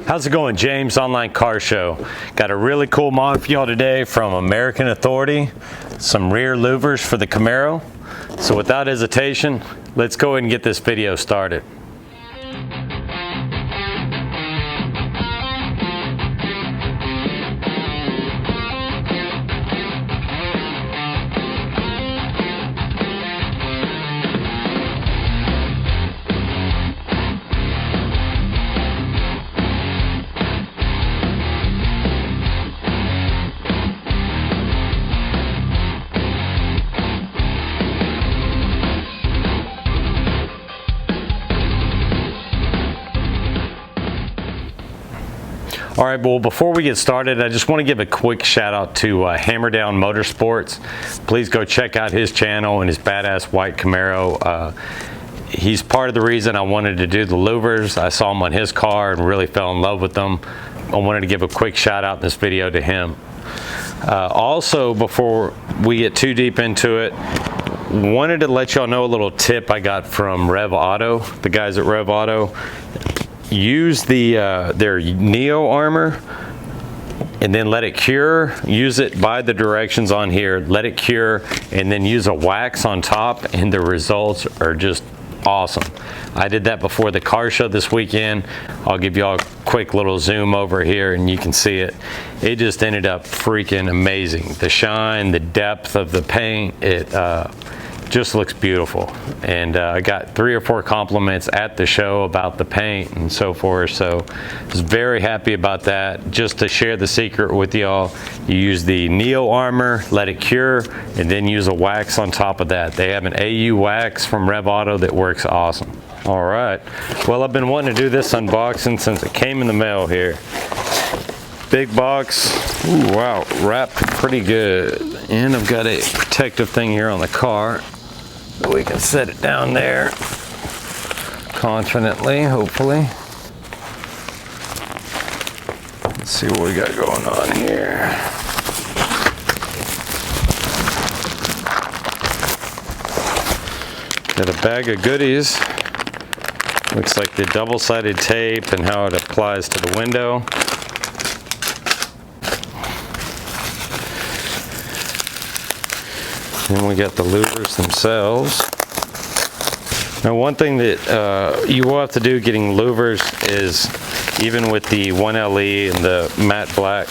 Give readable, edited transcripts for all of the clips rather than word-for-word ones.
How's it going, James? Online Car Show. Got a really cool mod for y'all today from American Authority. Some rear louvers for the Camaro. So without hesitation, let's go ahead and get this video started. All right, well, before we get started, I just want to give a quick shout out to Hammer Down Motorsports. Please go check out his channel and his badass white Camaro. He's part of the reason I wanted to do the louvers. I saw him on his car and really fell in love with them. I wanted to give a quick shout out in this video to him. Also, before we get too deep into it, wanted to let y'all know a little tip I got from Rev Auto, the guys at Rev Auto. Use their Neo armor and then let it cure. Use it by the directions on here, let it cure, and then use a wax on top, and the results are just awesome. I did that before the car show this weekend. I'll give y'all a quick little zoom over here and you can see it. It just ended up freaking amazing. The shine, the depth of the paint, it just looks beautiful. And I got 3 or 4 compliments at the show about the paint and so forth, so I was very happy about that. Just to share the secret with y'all, you use the Neo armor, let it cure, and then use a wax on top of that. They have an AU wax from Rev Auto that works awesome. All right, well, I've been wanting to do this unboxing since it came in the mail here. Big box. Ooh, wow, wrapped pretty good. And I've got a protective thing here on the car. We can set it down there confidently, hopefully. Let's see what we got going on here. Got a bag of goodies. Looks like the double-sided tape and how it applies to the window. Then we got the louvers themselves. Now, one thing that you will have to do getting louvers is, even with the 1LE and the matte black,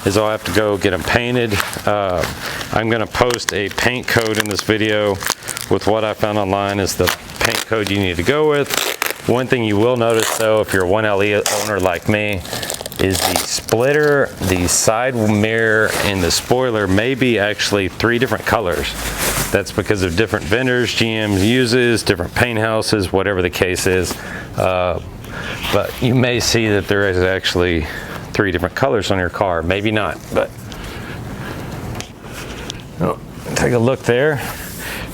is I'll have to go get them painted. I'm going to post a paint code in this video with what I found online is the paint code you need to go with. One thing you will notice, though, if you're a 1LE owner like me, is the splitter, the side mirror, and the spoiler may be actually 3 different colors. That's because of different vendors GM uses, different paint houses, whatever the case is. But you may see that there is actually 3 different colors on your car. Maybe not, but take a look there.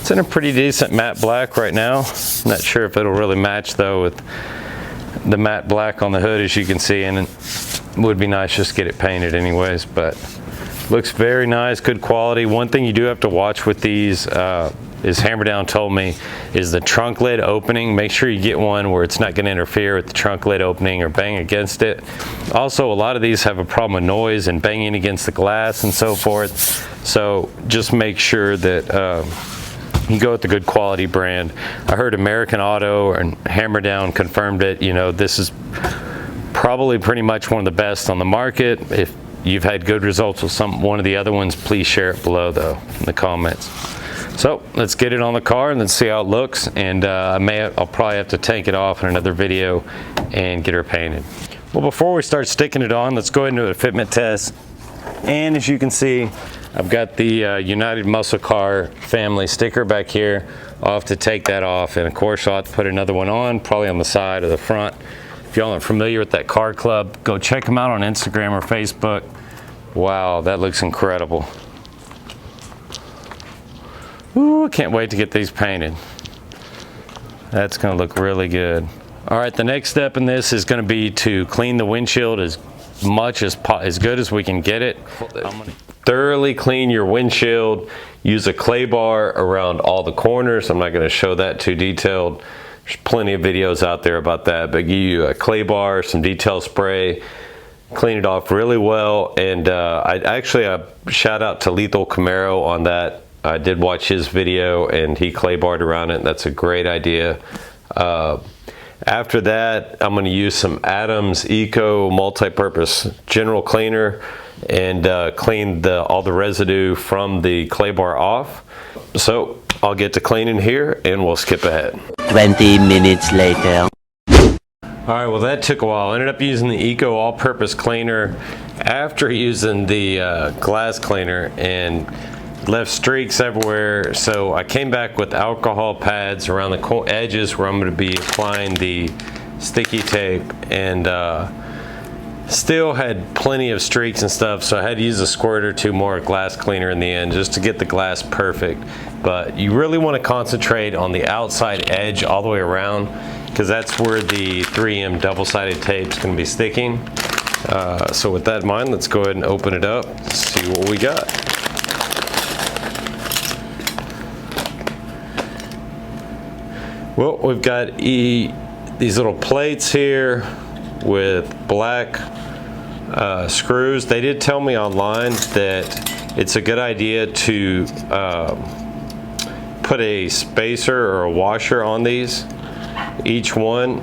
It's in a pretty decent matte black right now. Not sure if it'll really match, though, with the matte black on the hood, as you can see, and it would be nice just to get it painted anyways, but looks very nice, good quality. One thing you do have to watch with these is Hammer Down told me is the trunk lid opening. Make sure you get one where it's not going to interfere with the trunk lid opening or bang against it. Also, a lot of these have a problem with noise and banging against the glass and so forth, so just make sure that you go with the good quality brand. I heard American Auto and Hammer Down confirmed it. You know, this is probably pretty much one of the best on the market. If you've had good results with one of the other ones, please share it below, though, in the comments. So let's get it on the car and let's see how it looks. And I'll probably have to take it off in another video and get her painted. Well, before we start sticking it on, let's go ahead and do a fitment test. And as you can see, I've got the United Muscle Car family sticker back here. I'll have to take that off, and of course I'll have to put another one on, probably on the side or the front. If y'all aren't familiar with that car club, go check them out on Instagram or Facebook. Wow, that looks incredible. Ooh, I can't wait to get these painted. That's gonna look really good. All right, the next step in this is gonna be to clean the windshield as good as we can get it. I'm gonna thoroughly clean your windshield. Use a clay bar around all the corners. I'm not gonna show that too detailed. There's plenty of videos out there about that, but give you a clay bar, some detail spray, clean it off really well. And I actually shout out to Lethal Camaro on that. I did watch his video and he clay barred around it. That's a great idea. After that, I'm going to use some Adams Eco multi-purpose general cleaner and clean all the residue from the clay bar off. So I'll get to cleaning here and we'll skip ahead. 20 minutes later. All right, well that took a while. I ended up using the Eco all-purpose cleaner after using the glass cleaner and left streaks everywhere. So I came back with alcohol pads around the edges where I'm going to be applying the sticky tape, and still had plenty of streaks and stuff, so I had to use a squirt or two more glass cleaner in the end just to get the glass perfect. But you really want to concentrate on the outside edge all the way around, because that's where the 3M double-sided tape is going to be sticking. So with that in mind, let's go ahead and open it up, see what we got. Well, we've got these little plates here with black screws. They did tell me online that it's a good idea to put a spacer or a washer on these, each one,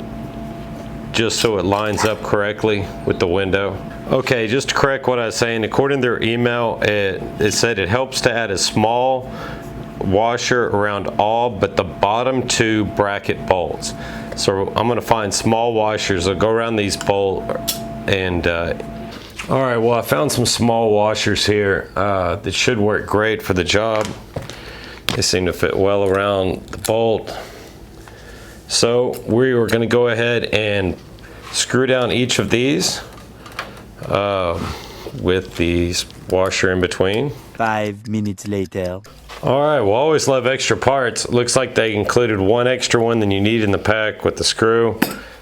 just so it lines up correctly with the window. Okay, just to correct what I was saying, according to their email, it said it helps to add a small washer around all but the bottom two bracket bolts. So I'm going to find small washers that go around these bolts. And all right, well I found some small washers here that should work great for the job. They seem to fit well around the bolt. So we were going to go ahead and screw down each of these with the washer in between. 5 minutes later. All right, well, I always love extra parts. It looks like they included one extra one than you need in the pack with the screw.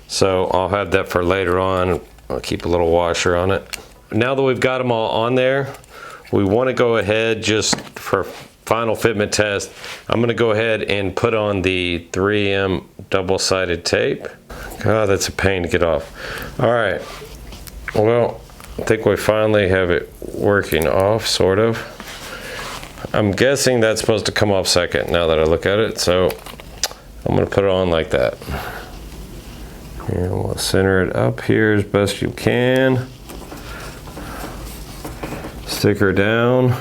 So I'll have that for later on. I'll keep a little washer on it. Now that we've got them all on there, we want to go ahead just for final fitment test. I'm going to go ahead and put on the 3M double-sided tape. God, that's a pain to get off. All right, well, I think we finally have it working off, sort of. I'm guessing that's supposed to come off second now that I look at it, so I'm going to put it on like that. And we'll center it up here as best you can. Stick her down.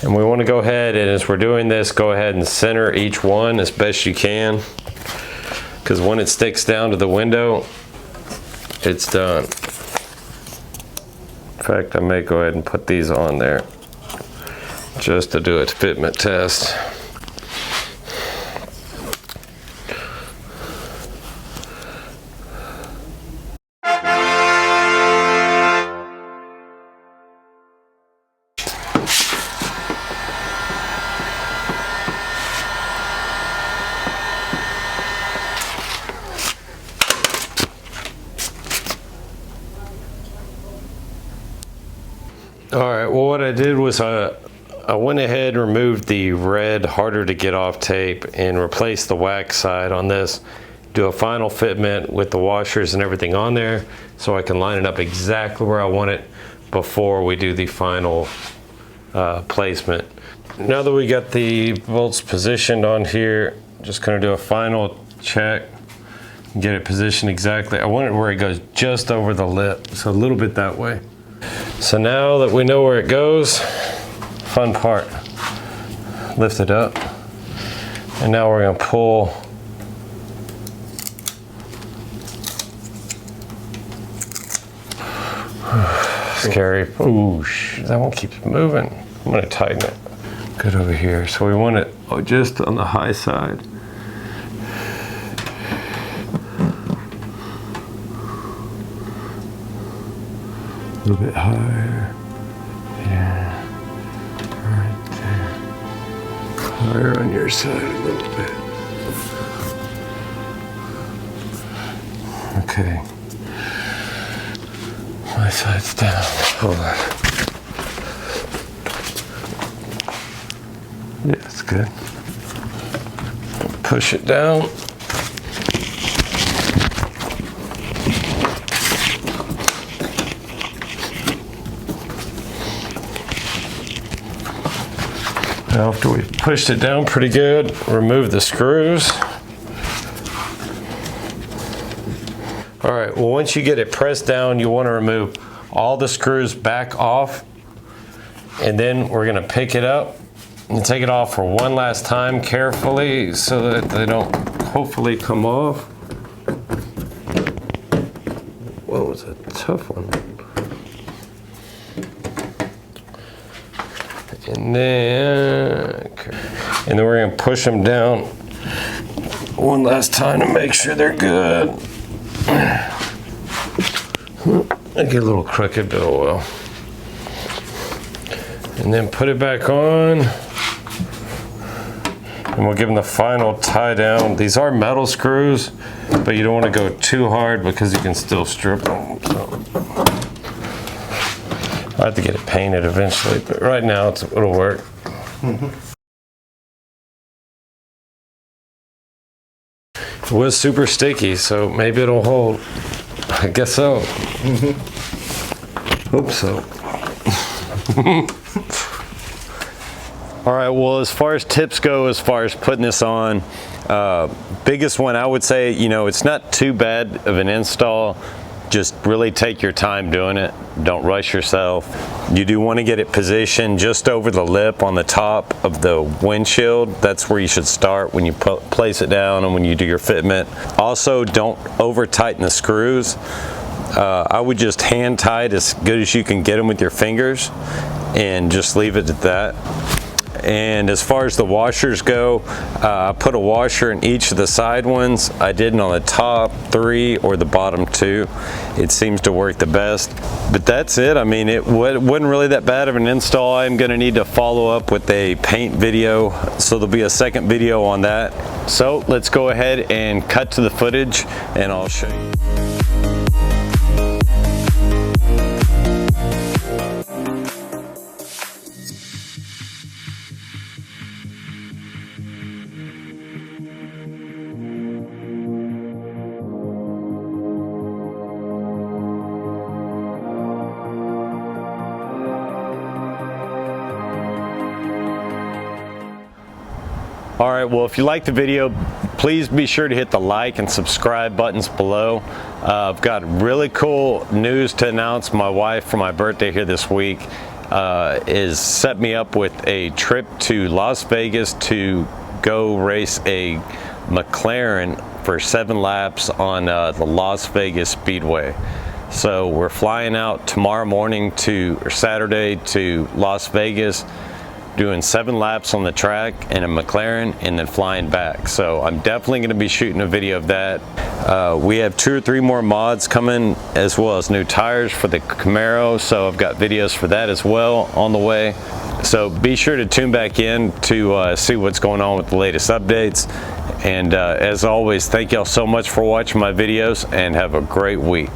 And we want to go ahead, and as we're doing this, go ahead and center each one as best you can, because when it sticks down to the window, it's done. In fact, I may go ahead and put these on there just to do a fitment test. All right, well what I did was I went ahead and removed the red, harder to get off tape and replaced the wax side on this. Do a final fitment with the washers and everything on there so I can line it up exactly where I want it before we do the final placement. Now that we got the bolts positioned on here, just gonna do a final check, get it positioned exactly. I want it where it goes just over the lip, so a little bit that way. So now that we know where it goes, fun part, lift it up, and now we're going to pull scary. Ooh, that one keeps moving. I'm going to tighten it. Good over here. So we want it just on the high side. A little bit higher. Yeah. Right there. Higher on your side a little bit. Okay. My side's down. Hold on. Yeah, it's good. Push it down. After we've pushed it down pretty good, remove the screws. All right, well, once you get it pressed down, you want to remove all the screws back off, and then we're going to pick it up and take it off for one last time carefully so that they don't hopefully come off. Whoa, it's a tough one. And then we're going to push them down one last time to make sure they're good. I get a little crooked, but oh well. And then put it back on. And we'll give them the final tie down. These are metal screws, but you don't want to go too hard because you can still strip them. So I have to get it painted eventually, but right now it'll work. It was super sticky, so maybe it'll hold. I guess so. Hope so. All right, well, as far as tips go, as far as putting this on, biggest one I would say, you know, it's not too bad of an install. Just really take your time doing it. Don't rush yourself. You do want to get it positioned just over the lip on the top of the windshield. That's where you should start when you place it down and when you do your fitment. Also, don't over tighten the screws. I would just hand tight as good as you can get them with your fingers and just leave it at that. And as far as the washers go, I put a washer in each of the side ones. I didn't on the top 3 or the bottom 2. It seems to work the best. But that's it. I mean, it wasn't really that bad of an install. I'm going to need to follow up with a paint video, so there'll be a second video on that. So let's go ahead and cut to the footage and I'll show you. All right, well, if you like the video, please be sure to hit the like and subscribe buttons below. I've got really cool news to announce. My wife, for my birthday here this week, is set me up with a trip to Las Vegas to go race a McLaren for 7 laps on the Las Vegas Speedway. So we're flying out tomorrow morning or Saturday to Las Vegas, doing 7 laps on the track in a McLaren and then flying back. So I'm definitely going to be shooting a video of that. We have 2 or 3 more mods coming, as well as new tires for the Camaro, so I've got videos for that as well on the way. So be sure to tune back in to see what's going on with the latest updates. And as always, thank y'all so much for watching my videos and have a great week.